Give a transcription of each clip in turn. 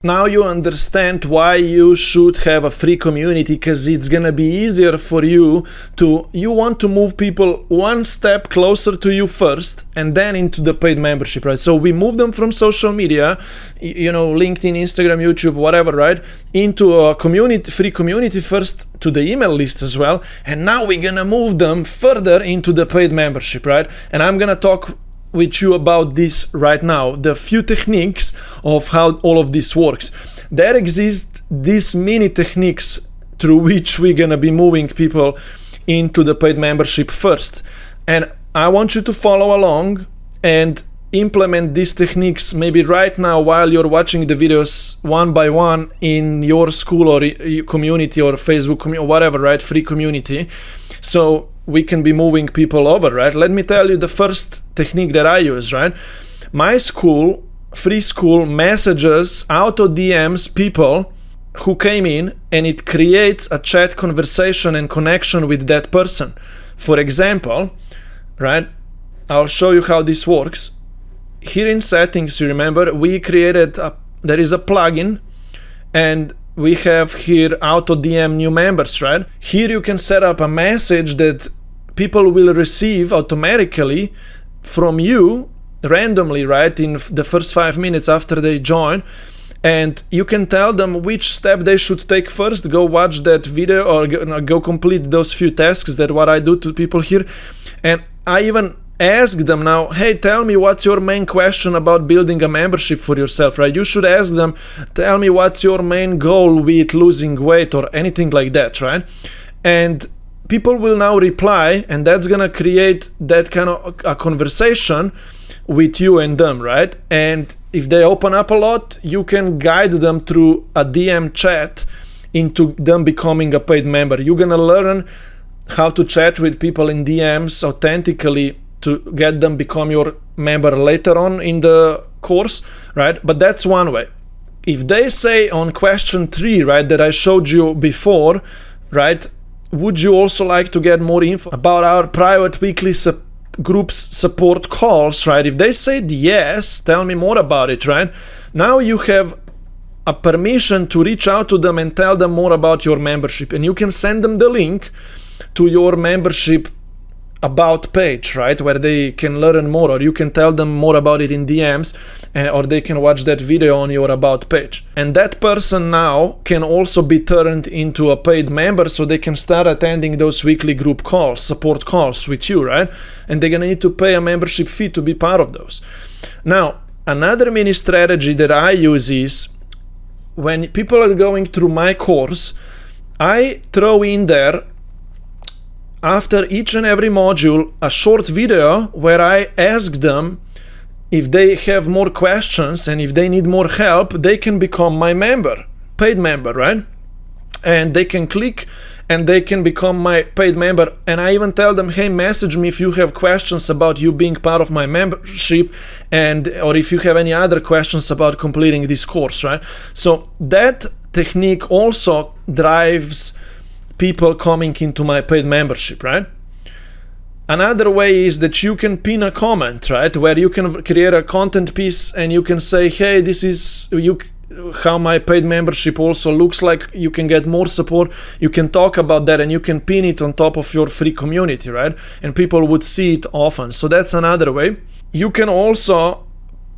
Now you understand why you should have a free community, because it's gonna be easier for you want to move people one step closer to you first and then into the paid membership, right? So we move them from social media, LinkedIn, Instagram, YouTube, whatever, right? Into a free community first, to the email list as well. And now we're gonna move them further into the paid membership, right? And I'm gonna talk with you about this right now, the few techniques of how all of this works. There exist these mini techniques through which we're gonna be moving people into the paid membership first. And I want you to follow along and implement these techniques maybe right now while you're watching the videos one by one in your Skool or community or Facebook community, whatever, right? Free community. So we can be moving people over, right? Let me tell you the first technique that I use, right? My Skool, free Skool, messages, auto DMs people who came in, and it creates a chat conversation and connection with that person. For example, right? I'll show you how this works. Here in settings, you remember, we created there is a plugin, and we have here auto DM new members, right? Here you can set up a message that people will receive automatically from you randomly, right, in the first 5 minutes after they join. And you can tell them which step they should take first. Go watch that video or go complete those few tasks, that what I do to people here. And I even ask them now, hey, tell me what's your main question about building a membership for yourself, right? You should ask them, tell me what's your main goal with losing weight or anything like that, right? And people will now reply, and that's gonna create that kind of a conversation with you and them, right? And if they open up a lot, you can guide them through a DM chat into them becoming a paid member. You're gonna learn how to chat with people in DMs authentically to get them become your member later on in the course, right? But that's one way. If they say on question 3, right, that I showed you before, right, would you also like to get more info about our private weekly groups support calls, right? If they said yes, tell me more about it, right? Now you have a permission to reach out to them and tell them more about your membership, and you can send them the link to your membership about page, right, where they can learn more, or you can tell them more about it in DMs, or they can watch that video on your about page. And that person now can also be turned into a paid member, so they can start attending those weekly group calls, support calls with you, right? And they're gonna need to pay a membership fee to be part of those. Now, another mini strategy that I use is when people are going through my course, I throw in there after each and every module a short video where I ask them if they have more questions, and if they need more help, they can become my member, paid member, right? And they can click and they can become my paid member. And I even tell them, hey, message me if you have questions about you being part of my membership, or if you have any other questions about completing this course, right? So that technique also drives people coming into my paid membership, right? Another way is that you can pin a comment, right, where you can create a content piece and you can say, hey, this is how my paid membership also looks like. You can get more support, you can talk about that, and you can pin it on top of your free community, right? And people would see it often. So that's another way. You can also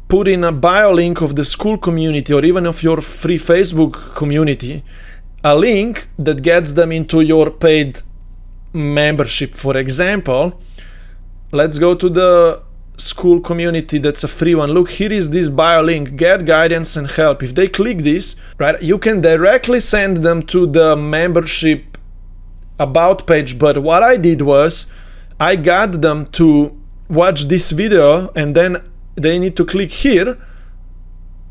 put in a bio link of the Skool community, or even of your free Facebook community, a link that gets them into your paid membership. For example, let's go to the Skool community, that's a free one. Look, here is this bio link, get guidance and help. If they click this, right, you can directly send them to the membership about page. But what I did was I got them to watch this video, and then they need to click here.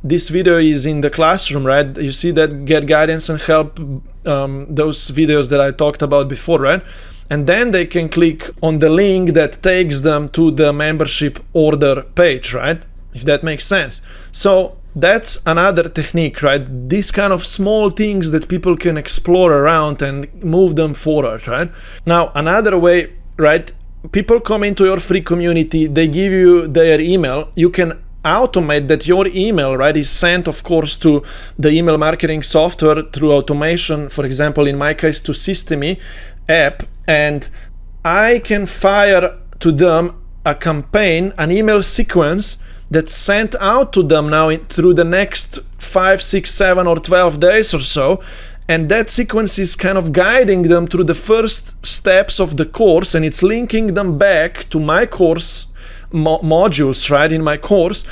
This video is in the classroom, right? You see that get guidance and help, those videos that I talked about before, right? And then they can click on the link that takes them to the membership order page, right? If that makes sense. So that's another technique, right? These kind of small things that people can explore around and move them forward, right? Now, another way, right? People come into your free community, they give you their email. You can automate that your email, right, is sent, of course, to the email marketing software through automation, for example, in my case, to Systemi app, and I can fire to them a campaign, an email sequence that's sent out to them now through the next 5, 6, 7, or 12 days or so. And that sequence is kind of guiding them through the first steps of the course, and it's linking them back to my course modules, right, in my course.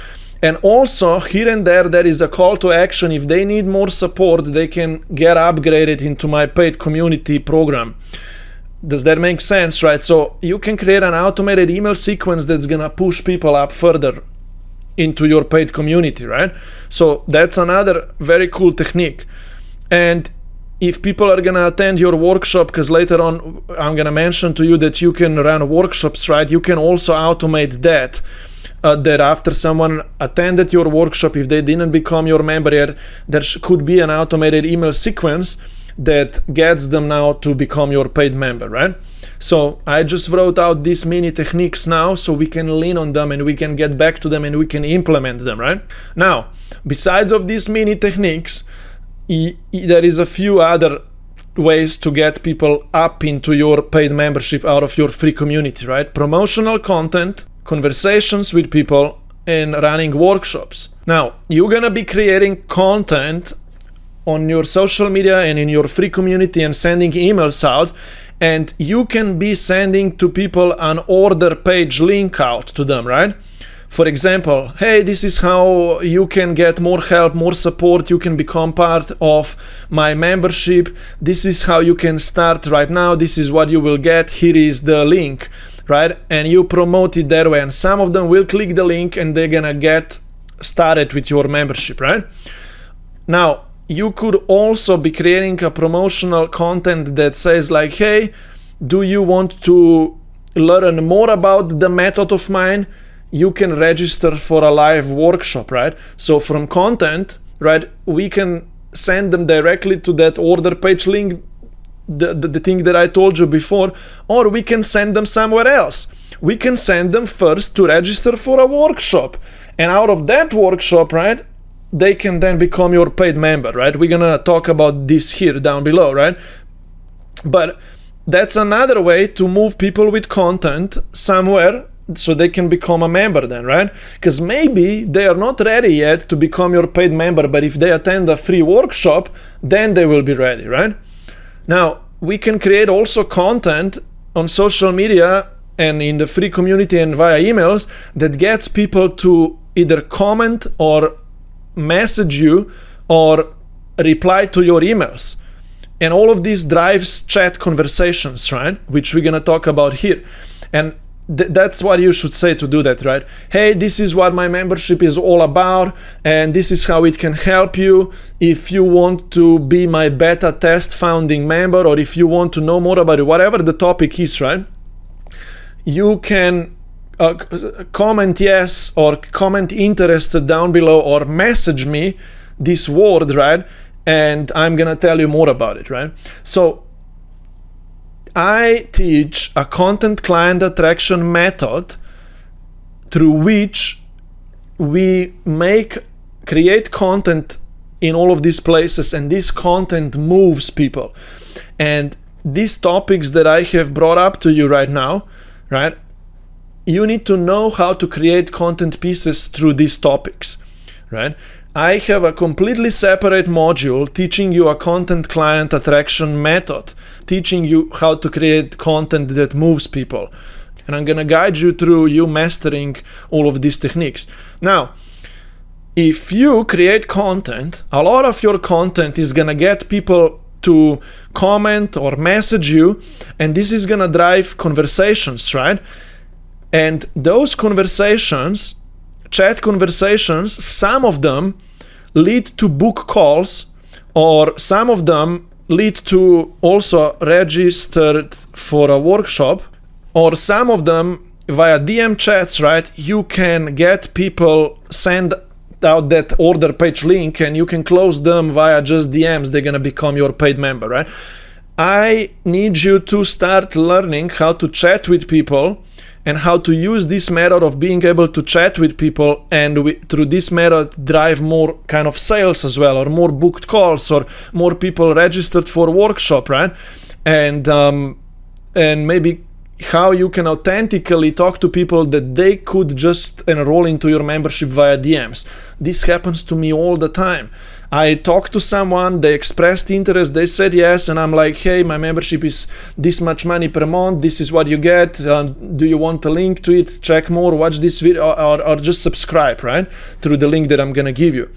And also here and there is a call to action. If they need more support, they can get upgraded into my paid community program. Does that make sense, right? So you can create an automated email sequence that's gonna push people up further into your paid community, right? So that's another very cool technique. And if people are gonna attend your workshop, because later on I'm gonna mention to you that you can run workshops, right? You can also automate that. That after someone attended your workshop, if they didn't become your member yet, there could be an automated email sequence that gets them now to become your paid member, right? So I just wrote out these mini techniques now so we can lean on them and we can get back to them and we can implement them, right? Now, besides of these mini techniques, there is a few other ways to get people up into your paid membership out of your free community, right? Promotional content, conversations with people, and running workshops. Now, you're gonna be creating content on your social media and in your free community and sending emails out, and you can be sending to people an order page link out to them, right? For example, hey, this is how you can get more help, more support, you can become part of my membership, this is how you can start right now, this is what you will get, here is the link, right? And you promote it that way, and some of them will click the link and they're gonna get started with your membership, right? Now, you could also be creating a promotional content that says like, hey, do you want to learn more about the method of mine? You can register for a live workshop, right? So from content, right, we can send them directly to that order page link, the thing that I told you before, or we can send them somewhere else. We can send them first to register for a workshop, and out of that workshop, right, they can then become your paid member, right? We're gonna talk about this here down below, right? But that's another way to move people with content somewhere so they can become a member then, right? Because maybe they are not ready yet to become your paid member, but if they attend a free workshop, then they will be ready, right? Now, we can create also content on social media and in the free community and via emails that gets people to either comment or message you or reply to your emails. And all of this drives chat conversations, right? Which we're gonna talk about here. And that's what you should say to do that, right? Hey, this is what my membership is all about, and this is how it can help you. If you want to be my beta test founding member, or if you want to know more about it, whatever the topic is, right? You can comment yes or comment interested down below, or message me this word, right? And I'm gonna tell you more about it, right? So I teach a content client attraction method through which we create content in all of these places, and this content moves people. And these topics that I have brought up to you right now, right? You need to know how to create content pieces through these topics, right? I have a completely separate module teaching you a content client attraction method, teaching you how to create content that moves people. And I'm gonna guide you through you mastering all of these techniques. Now, if you create content, a lot of your content is gonna get people to comment or message you, and this is gonna drive conversations, right? And those conversations, chat conversations, some of them lead to book calls, or some of them lead to also registered for a workshop, or some of them via DM chats, right? You can get people send out that order page link and you can close them via just DMs. They're gonna become your paid member, right? I need you to start learning how to chat with people and how to use this method of being able to chat with people, and through this method drive more kind of sales as well, or more booked calls, or more people registered for workshop, right? And maybe how you can authentically talk to people that they could just enroll into your membership via DMs. This happens to me all the time. I talked to someone, they expressed interest, they said yes, and I'm like, hey, my membership is this much money per month, this is what you get, do you want a link to it, check more, watch this video, or just subscribe, right, through the link that I'm gonna give you.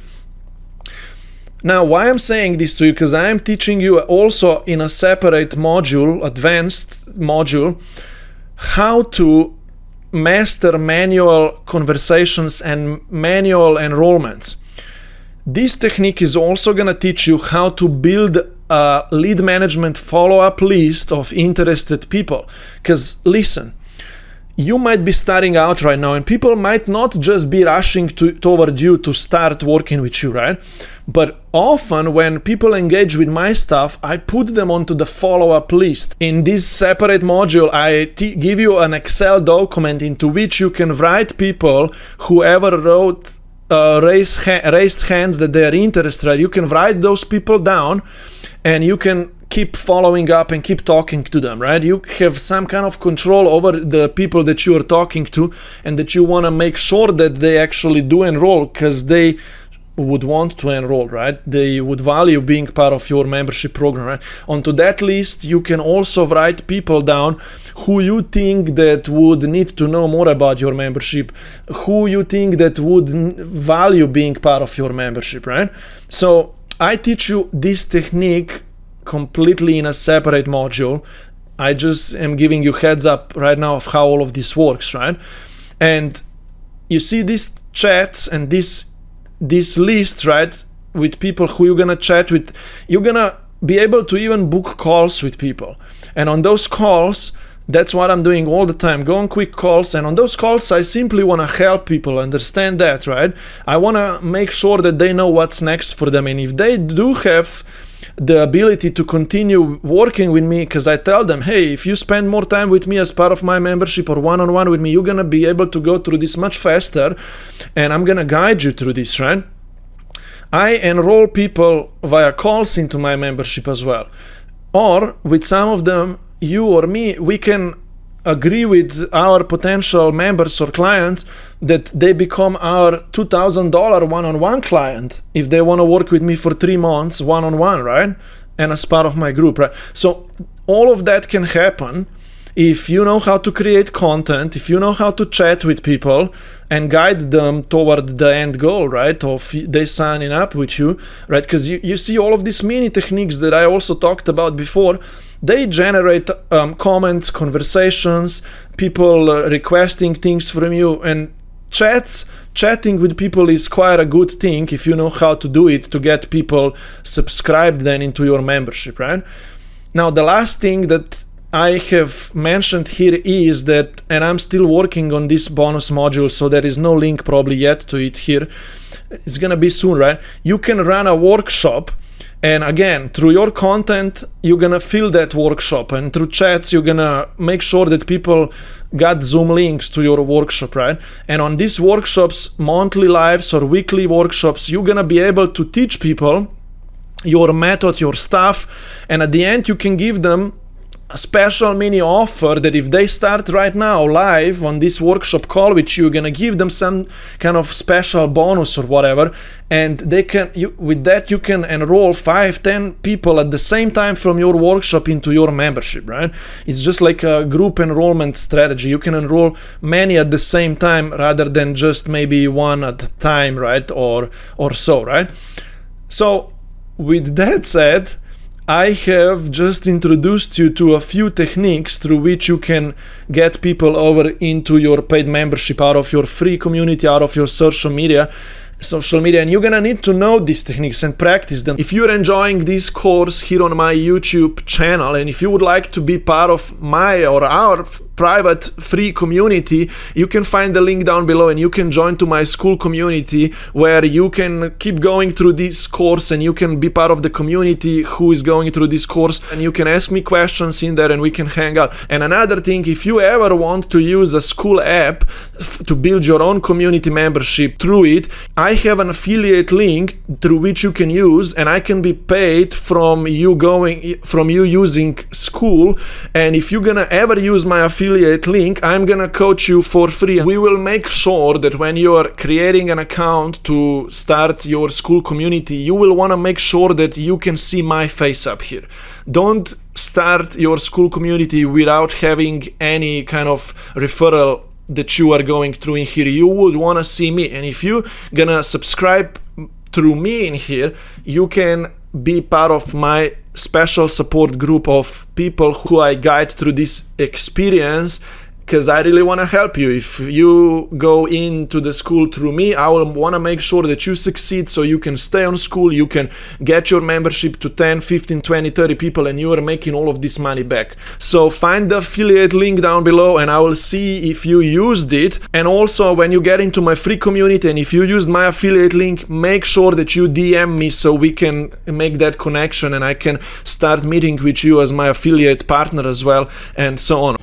Now, why I'm saying this to you, because I'm teaching you also in a separate module, advanced module, how to master manual conversations and manual enrollments. This technique is also going to teach you how to build a lead management follow-up list of interested people. Because listen, you might be starting out right now and people might not just be rushing toward you to start working with you, right? But often when people engage with my stuff, I put them onto the follow-up list. In this separate module, I give you an Excel document into which you can write people, whoever raised hands that they are interested. You can write those people down and you can keep following up and keep talking to them, right? You have some kind of control over the people that you are talking to and that you want to make sure that they actually do enroll, because they would want to enroll, right? They would value being part of your membership program, right? Onto that list, you can also write people down who you think that would need to know more about your membership, who you think that would value being part of your membership, right? So I teach you this technique completely in a separate module. I just am giving you heads up right now of how all of this works, right? And you see these chats and this list, right, with people who you're gonna chat with. You're gonna be able to even book calls with people, and on those calls, that's what I'm doing all the time, go on quick calls, and on those calls I simply want to help people understand that, right? I want to make sure that they know what's next for them, and if they do have the ability to continue working with me, because I tell them, hey, if you spend more time with me as part of my membership or one-on-one with me, you're gonna be able to go through this much faster, and I'm gonna guide you through this, right? I enroll people via calls into my membership as well, or with some of them, you or me, we can agree with our potential members or clients that they become our $2,000 one-on-one client if they want to work with me for 3 months one-on-one, right? And as part of my group, right? So all of that can happen if you know how to create content, if you know how to chat with people and guide them toward the end goal, right? Of they signing up with you, right? Because you see all of these mini techniques that I also talked about before, they generate comments, conversations, people requesting things from you, and chatting with people is quite a good thing if you know how to do it to get people subscribed then into your membership, right? Now, the last thing that I have mentioned here is that, and I'm still working on this bonus module, so there is no link probably yet to it here. It's gonna be soon, right? You can run a workshop, and again, through your content, you're gonna fill that workshop, and through chats, you're gonna make sure that people got Zoom links to your workshop, right? And on these workshops, monthly lives or weekly workshops, you're gonna be able to teach people your method, your stuff, and at the end, you can give them a special mini offer that if they start right now live on this workshop call with you, you're gonna give them some kind of special bonus or whatever, and they can, with that you can enroll 5-10 people at the same time from your workshop into your membership, right? It's just like a group enrollment strategy. You can enroll many at the same time rather than just maybe one at a time, right? Or so, right? So with that said, I have just introduced you to a few techniques through which you can get people over into your paid membership out of your free community, out of your social media. social media, and you're gonna need to know these techniques and practice them. If you're enjoying this course here on my YouTube channel, and if you would like to be part of my or our private free community, you can find the link down below, and you can join to my Skool community, where you can keep going through this course and you can be part of the community who is going through this course, and you can ask me questions in there and we can hang out. And another thing, if you ever want to use a Skool app to build your own community membership through it, I have an affiliate link through which you can use, and I can be paid from you using Skool. And if you're gonna ever use my affiliate link, I'm gonna coach you for free. We will make sure that when you are creating an account to start your Skool community, you will want to make sure that you can see my face up here. Don't start your Skool community without having any kind of referral that you are going through in here. You would want to see me, and if you're gonna subscribe through me in here, you can be part of my special support group of people who I guide through this experience, because I really want to help you. If you go into the Skool through me, I will want to make sure that you succeed, so you can stay on Skool, you can get your membership to 10, 15, 20, 30 people, and you are making all of this money back. So find the affiliate link down below, and I will see if you used it. And also, when you get into my free community, and if you used my affiliate link, make sure that you DM me so we can make that connection and I can start meeting with you as my affiliate partner as well, and so on.